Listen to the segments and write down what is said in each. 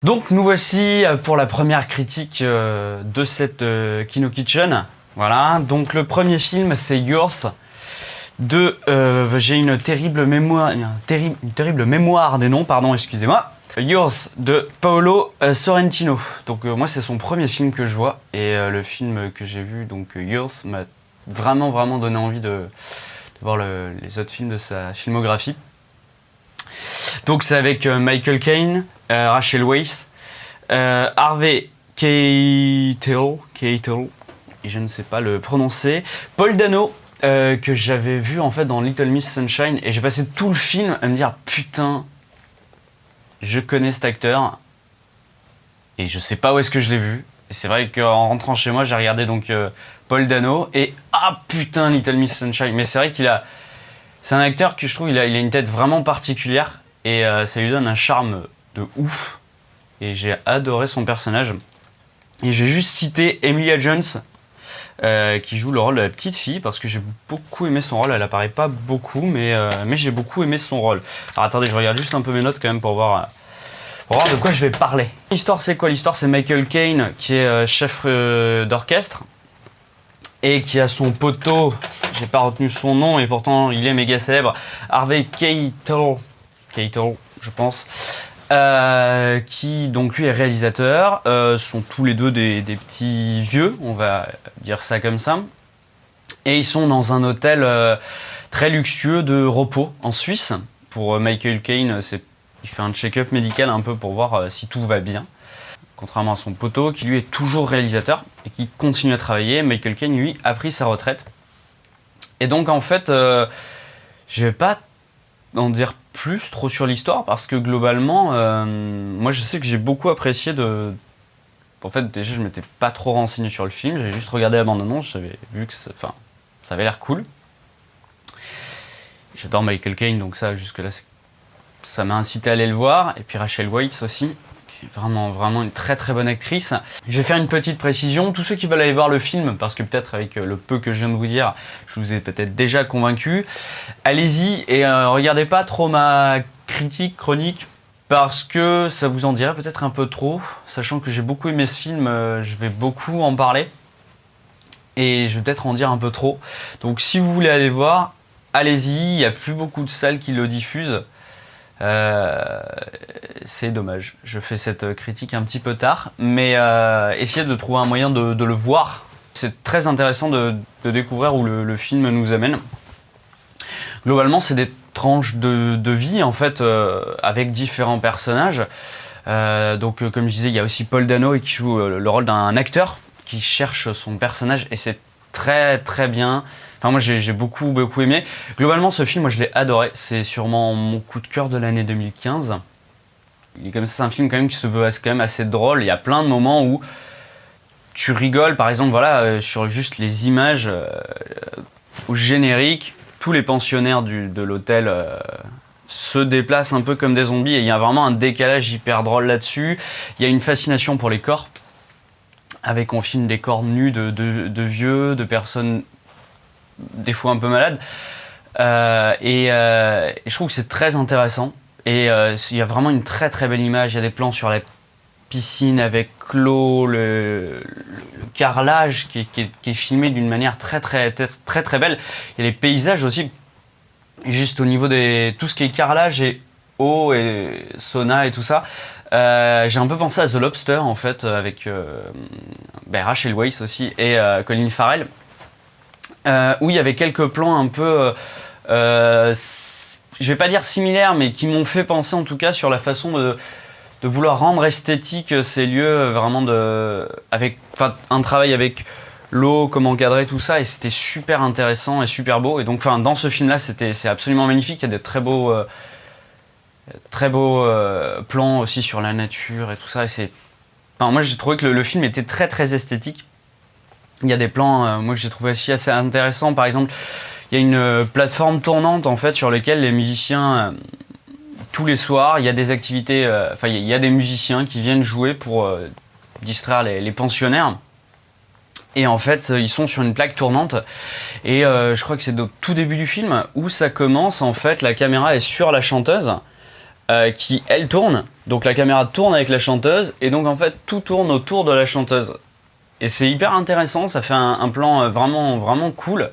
Donc nous voici pour la première critique de cette Kino Kitchen. Voilà, donc le premier film c'est Youth de j'ai une terrible mémoire des noms, pardon, excusez-moi. Youth de Paolo Sorrentino. Donc moi c'est son premier film que je vois et le film que j'ai vu, donc Youth, m'a vraiment donné envie de voir les autres films de sa filmographie. Donc c'est avec Michael Caine, Rachel Weisz, Harvey Keitel, et je ne sais pas le prononcer, Paul Dano, que j'avais vu en fait dans Little Miss Sunshine, et j'ai passé tout le film à me dire putain, je connais cet acteur, et je sais pas où est-ce que je l'ai vu. Et c'est vrai qu'en rentrant chez moi, j'ai regardé donc Paul Dano, et ah putain, Little Miss Sunshine. Mais c'est vrai c'est un acteur que je trouve il a une tête vraiment particulière. Et ça lui donne un charme de ouf. Et j'ai adoré son personnage. Et je vais juste citer Emilia Jones, qui joue le rôle de la petite fille, parce que j'ai beaucoup aimé son rôle. Elle apparaît pas beaucoup, mais j'ai beaucoup aimé son rôle. Alors attendez, je regarde juste un peu mes notes quand même pour voir de quoi je vais parler. L'histoire c'est quoi? L'histoire c'est Michael Caine, qui est chef d'orchestre, et qui a son poteau, j'ai pas retenu son nom, et pourtant il est méga célèbre, Harvey Keitel, je pense, qui donc lui est réalisateur, sont tous les deux des petits vieux, on va dire ça comme ça, et ils sont dans un hôtel très luxueux de repos en Suisse. Pour Michael Caine, il fait un check-up médical un peu pour voir si tout va bien. Contrairement à son poteau qui lui est toujours réalisateur et qui continue à travailler, Michael Caine lui a pris sa retraite. Et donc en fait, je vais pas en dire plus trop sur l'histoire, parce que globalement, moi je sais que j'ai beaucoup apprécié En fait, déjà je m'étais pas trop renseigné sur le film, j'avais juste regardé la bande-annonce, j'avais vu que ça avait l'air cool. J'adore Michael Caine, donc ça jusque-là, ça m'a incité à aller le voir. Et puis Rachel Weisz aussi, qui est vraiment une très bonne actrice. Je vais faire une petite précision, tous ceux qui veulent aller voir le film, parce que peut-être avec le peu que je viens de vous dire, je vous ai peut-être déjà convaincu, allez-y et regardez pas trop ma chronique, parce que ça vous en dirait peut-être un peu trop, sachant que j'ai beaucoup aimé ce film, je vais beaucoup en parler, et je vais peut-être en dire un peu trop. Donc si vous voulez aller le voir, allez-y, il n'y a plus beaucoup de salles qui le diffusent. C'est dommage, je fais cette critique un petit peu tard, mais essayez de trouver un moyen de le voir. C'est très intéressant de découvrir où le film nous amène. Globalement, c'est des tranches de vie en fait, avec différents personnages. Donc comme je disais, il y a aussi Paul Dano qui joue le rôle d'un acteur qui cherche son personnage, et c'est très bien. Enfin, moi j'ai beaucoup aimé. Globalement, ce film, moi je l'ai adoré. C'est sûrement mon coup de cœur de l'année 2015. Il est comme ça, c'est un film quand même qui se veut quand même assez drôle. Il y a plein de moments où tu rigoles, par exemple, voilà, sur juste les images au générique. Tous les pensionnaires de l'hôtel se déplacent un peu comme des zombies, et il y a vraiment un décalage hyper drôle là-dessus. Il y a une fascination pour les corps, avec on filme des corps nus de vieux, de personnes des fois un peu malades, et je trouve que c'est très intéressant, et il y a vraiment une très belle image. Il y a des plans sur la piscine avec l'eau, le carrelage qui est filmé d'une manière très belle. Il y a les paysages aussi, juste au niveau tout ce qui est carrelage et eau et sauna et tout ça. J'ai un peu pensé à The Lobster en fait, avec Rachel Weisz aussi, et Colin Farrell, où il y avait quelques plans un peu, je vais pas dire similaires, mais qui m'ont fait penser en tout cas sur la façon de vouloir rendre esthétique ces lieux, vraiment avec un travail avec l'eau, comment encadrer tout ça, et c'était super intéressant et super beau. Et donc dans ce film là c'est absolument magnifique. Il y a de très beaux plans aussi sur la nature et tout ça, et moi j'ai trouvé que le film était très esthétique. Il y a des plans moi que j'ai trouvé aussi assez intéressants. Par exemple, il y a une plateforme tournante en fait sur laquelle les musiciens tous les soirs, il y a des activités, il y a des musiciens qui viennent jouer pour distraire les pensionnaires. Et en fait, ils sont sur une plaque tournante. Et je crois que c'est au tout début du film où ça commence. En fait, la caméra est sur la chanteuse. qui elle tourne. Donc la caméra tourne avec la chanteuse et donc en fait tout tourne autour de la chanteuse. Et c'est hyper intéressant, ça fait un plan vraiment cool.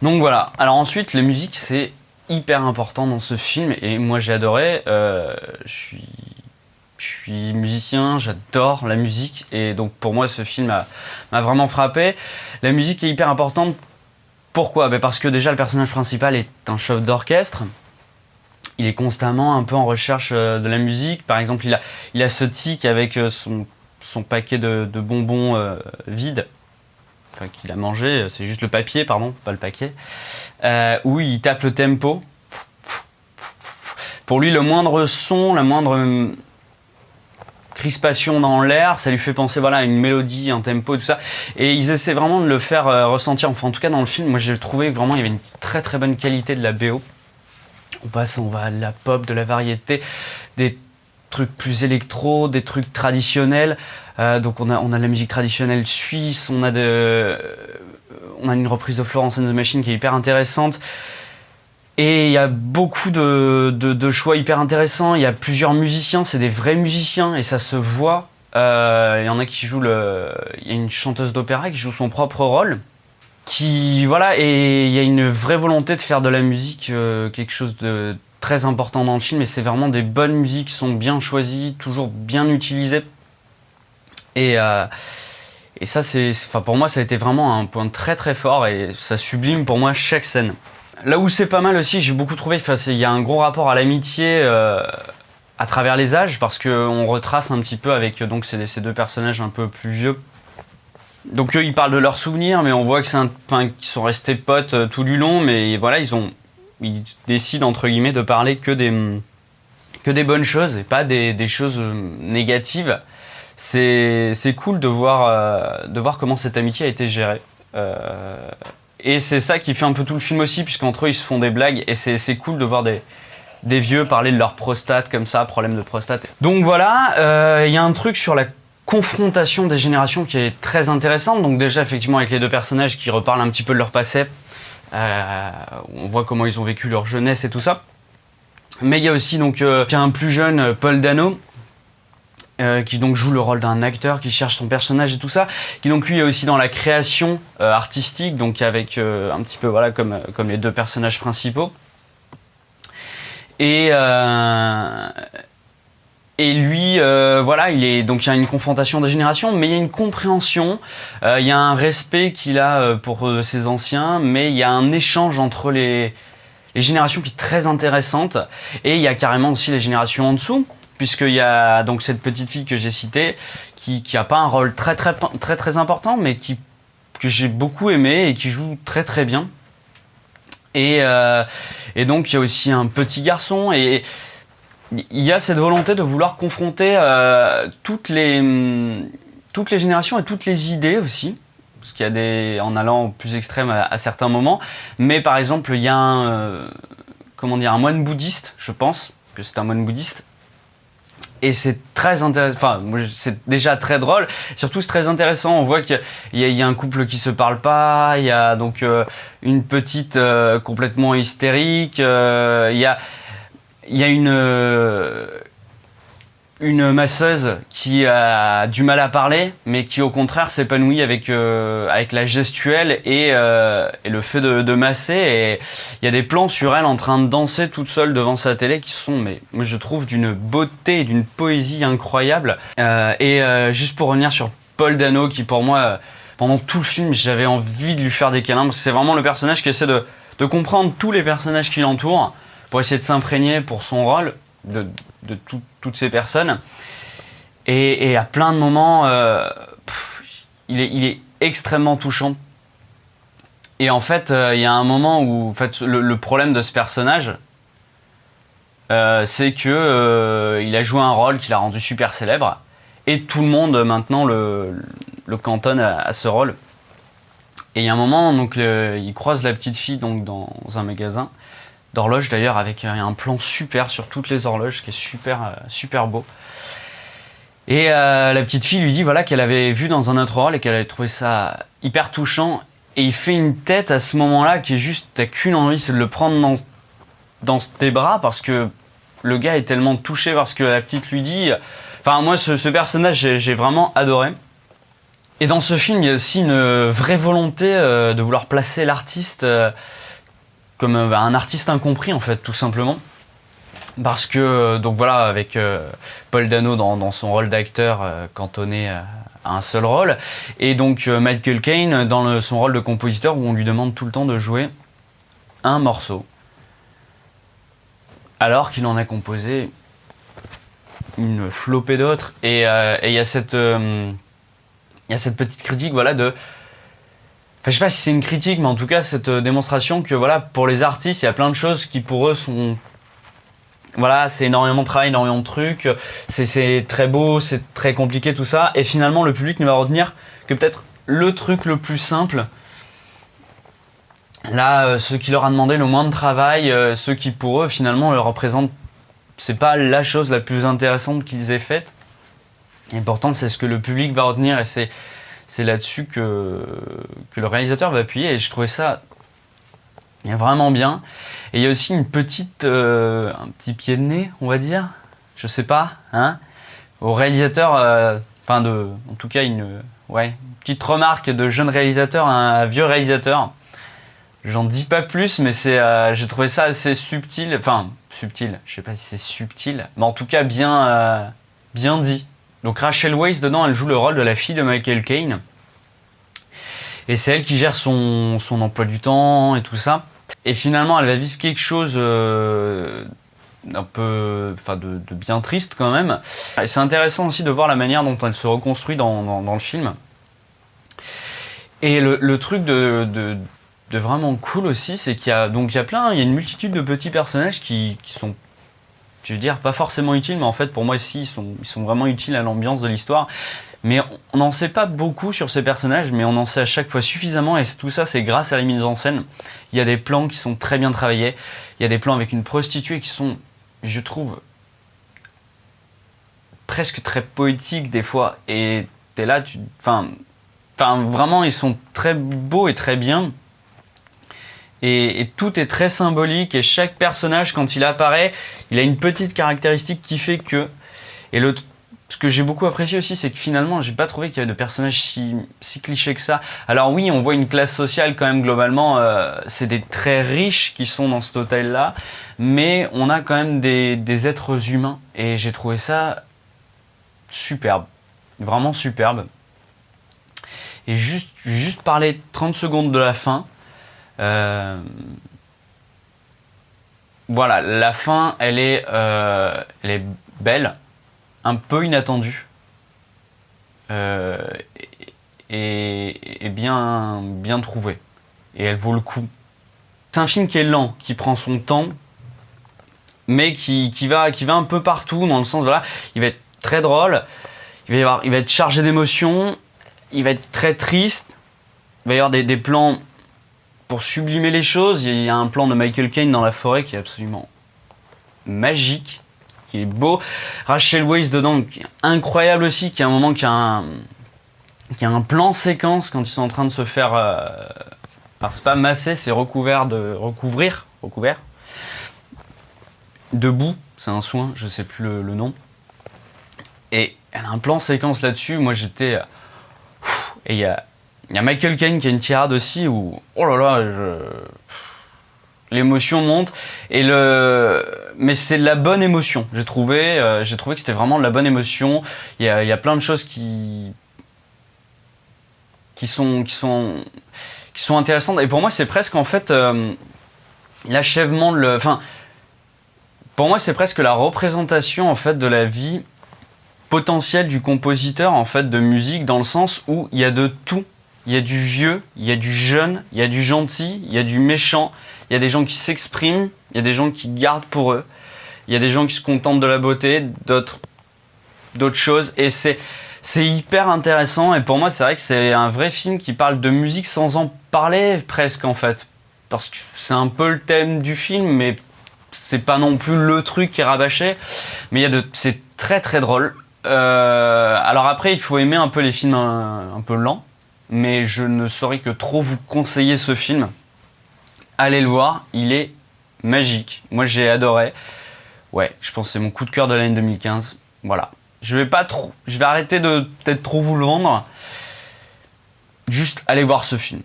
Donc voilà, alors ensuite les musiques c'est hyper important dans ce film et moi j'ai adoré. Je suis musicien, j'adore la musique et donc pour moi ce film m'a vraiment frappé. La musique est hyper importante. Pourquoi ? Parce que déjà le personnage principal est un chef d'orchestre. Il est constamment un peu en recherche de la musique. Par exemple, il a ce tic avec son paquet de bonbons vides, enfin qu'il a mangé, c'est juste le papier, pardon, pas le paquet, où il tape le tempo. Pour lui, le moindre son, la moindre crispation dans l'air, ça lui fait penser voilà, à une mélodie, un tempo et tout ça. Et ils essaient vraiment de le faire ressentir. Enfin, en tout cas, dans le film, moi j'ai trouvé que vraiment il y avait une très bonne qualité de la BO. On va à la pop, de la variété, des trucs plus électro, des trucs traditionnels. Donc on a de la musique traditionnelle suisse, on a une reprise de Florence and the Machine qui est hyper intéressante. Et il y a beaucoup de choix hyper intéressants. Il y a plusieurs musiciens, c'est des vrais musiciens et ça se voit. Il y en a qui jouent il y a une chanteuse d'opéra qui joue son propre rôle. Voilà, et il y a une vraie volonté de faire de la musique quelque chose de très important dans le film. Et c'est vraiment des bonnes musiques qui sont bien choisies, toujours bien utilisées. Et ça, pour moi, ça a été vraiment un point très fort et ça sublime pour moi chaque scène. Là où c'est pas mal aussi, j'ai beaucoup trouvé, il y a un gros rapport à l'amitié à travers les âges, parce qu'on retrace un petit peu avec donc, ces deux personnages un peu plus vieux. Donc eux, ils parlent de leurs souvenirs, mais on voit que qu'ils sont restés potes tout du long, mais voilà, ils décident entre guillemets de parler que des bonnes choses et pas des choses négatives. C'est cool de voir comment cette amitié a été gérée. Et c'est ça qui fait un peu tout le film aussi, puisqu'entre eux ils se font des blagues et c'est cool de voir des vieux parler de leur prostate comme ça, problème de prostate. Donc voilà, y a un truc sur la confrontation des générations qui est très intéressante. Donc déjà effectivement avec les deux personnages qui reparlent un petit peu de leur passé, on voit comment ils ont vécu leur jeunesse et tout ça. Mais il y a aussi donc un plus jeune Paul Dano, qui donc joue le rôle d'un acteur qui cherche son personnage et tout ça, qui donc lui est aussi dans la création artistique, donc avec un petit peu voilà comme les deux personnages principaux. Et lui, voilà, il y a une confrontation des générations, mais il y a une compréhension, il y a un respect qu'il a pour ses anciens, mais il y a un échange entre les générations qui est très intéressante, et il y a carrément aussi les générations en dessous, puisqu'il y a donc cette petite fille que j'ai citée, qui a pas un rôle très important, mais que j'ai beaucoup aimé et qui joue très bien. Et donc il y a aussi un petit garçon, et il y a cette volonté de vouloir confronter toutes les générations et toutes les idées aussi, parce qu'il y a en allant au plus extrême à certains moments. Mais par exemple, il y a un moine bouddhiste, je pense que c'est un moine bouddhiste. Et c'est très intéressant, enfin c'est déjà très drôle, surtout c'est très intéressant, on voit qu'il y a un couple qui se parle pas, il y a donc une petite complètement hystérique, il y a une masseuse qui a du mal à parler, mais qui au contraire s'épanouit avec la gestuelle et le fait de masser. Et il y a des plans sur elle en train de danser toute seule devant sa télé qui sont, mais moi je trouve, d'une beauté et d'une poésie incroyable. Juste pour revenir sur Paul Dano, qui pour moi, pendant tout le film, j'avais envie de lui faire des câlins, parce que c'est vraiment le personnage qui essaie de comprendre tous les personnages qui l'entourent, pour essayer de s'imprégner pour son rôle de toutes ces personnes. Et à plein de moments, il est extrêmement touchant. Et en fait, il y a un moment où en fait, le problème de ce personnage, c'est que il a joué un rôle qui l'a rendu super célèbre, et tout le monde maintenant le cantonne à ce rôle. Et il y a un moment, donc, il croise la petite fille donc, dans un magasin d'horloges, d'ailleurs, avec un plan super sur toutes les horloges, qui est super beau. Et la petite fille lui dit voilà, qu'elle avait vu dans un autre rôle et qu'elle avait trouvé ça hyper touchant. Et il fait une tête à ce moment-là qui est juste, t'as qu'une envie, c'est de le prendre dans tes bras, parce que le gars est tellement touché par ce que la petite lui dit. Enfin, moi, ce personnage, j'ai vraiment adoré. Et dans ce film, il y a aussi une vraie volonté de vouloir placer l'artiste comme un artiste incompris, en fait, tout simplement. Parce que, donc voilà, avec Paul Dano dans son rôle d'acteur cantonné à un seul rôle, et donc Michael Caine dans son rôle de compositeur où on lui demande tout le temps de jouer un morceau, alors qu'il en a composé une flopée d'autres. Et il y a cette petite critique, voilà, de... Enfin, je sais pas si c'est une critique, mais en tout cas, cette démonstration que, voilà, pour les artistes, il y a plein de choses qui, pour eux, sont... Voilà, c'est énormément de travail, énormément de trucs, c'est très beau, c'est très compliqué, tout ça, et finalement, le public ne va retenir que peut-être le truc le plus simple. Là, ceux qui leur a demandé le moins de travail, ceux qui, pour eux, finalement, leur représentent... C'est pas la chose la plus intéressante qu'ils aient faite. Et pourtant, c'est ce que le public va retenir, et c'est là-dessus que le réalisateur va appuyer, et je trouvais ça vraiment bien. Et il y a aussi un petit pied de nez, on va dire, je sais pas, hein, au réalisateur, en tout cas une petite remarque de jeune réalisateur, un vieux réalisateur. J'en dis pas plus, mais j'ai trouvé ça assez subtil, je sais pas si c'est subtil, mais en tout cas bien dit. Donc Rachel Weisz, dedans, elle joue le rôle de la fille de Michael Caine. Et c'est elle qui gère son emploi du temps et tout ça. Et finalement, elle va vivre quelque chose un peu, de bien triste quand même. Et c'est intéressant aussi de voir la manière dont elle se reconstruit dans le film. Et le truc de vraiment cool aussi, c'est qu'il y a une multitude de petits personnages qui sont, je veux dire, pas forcément utiles, mais en fait pour moi si, ils sont vraiment utiles à l'ambiance de l'histoire. Mais on n'en sait pas beaucoup sur ces personnages, mais on en sait à chaque fois suffisamment, et tout ça c'est grâce à la mise en scène. Il y a des plans qui sont très bien travaillés, il y a des plans avec une prostituée qui sont, je trouve, presque très poétiques des fois, et t'es là, vraiment ils sont très beaux et très bien. Et tout est très symbolique, et chaque personnage, quand il apparaît, il a une petite caractéristique qui fait que... Et ce que j'ai beaucoup apprécié aussi, c'est que finalement, j'ai pas trouvé qu'il y avait de personnages si clichés que ça. Alors oui, on voit une classe sociale quand même, globalement, c'est des très riches qui sont dans cet hôtel-là, mais on a quand même des êtres humains, et j'ai trouvé ça superbe, vraiment superbe. Et juste parler 30 secondes de la fin. Voilà, la fin, elle est belle, un peu inattendue, et bien trouvée, et elle vaut le coup. C'est un film qui est lent, qui prend son temps, mais qui va un peu partout, dans le sens, voilà, il va être très drôle, il va être chargé d'émotions, il va être très triste, il va y avoir des plans pour sublimer les choses. Il y a un plan de Michael Caine dans la forêt qui est absolument magique, qui est beau. Rachel Weisz dedans, qui est incroyable aussi, qui a un moment qui a un plan séquence quand ils sont en train de se faire... alors c'est pas masser, c'est recouvrir. Debout, c'est un soin, je sais plus le nom. Et elle a un plan séquence là-dessus, moi j'étais... Et il y a Michael Caine qui a une tirade aussi où, oh là là, l'émotion monte, mais c'est de la bonne émotion. J'ai trouvé que c'était vraiment de la bonne émotion. Il y a plein de choses qui sont intéressantes. Et pour moi, c'est presque en fait l'achèvement pour moi, c'est presque la représentation en fait de la vie potentielle du compositeur en fait de musique, dans le sens où il y a de tout. Il y a du vieux, il y a du jeune, il y a du gentil, il y a du méchant, il y a des gens qui s'expriment, il y a des gens qui gardent pour eux, il y a des gens qui se contentent de la beauté, d'autres choses, et c'est hyper intéressant. Et pour moi, c'est vrai que c'est un vrai film qui parle de musique sans en parler presque en fait, parce que c'est un peu le thème du film, mais c'est pas non plus le truc qui est rabâché, mais c'est très très drôle. Alors après, il faut aimer un peu les films un peu lents, mais je ne saurais que trop vous conseiller ce film. Allez le voir, il est magique. Moi j'ai adoré. ouais, je pense que c'est mon coup de cœur de l'année 2015. Voilà. Je vais arrêter de peut-être trop vous le vendre. Juste allez voir ce film.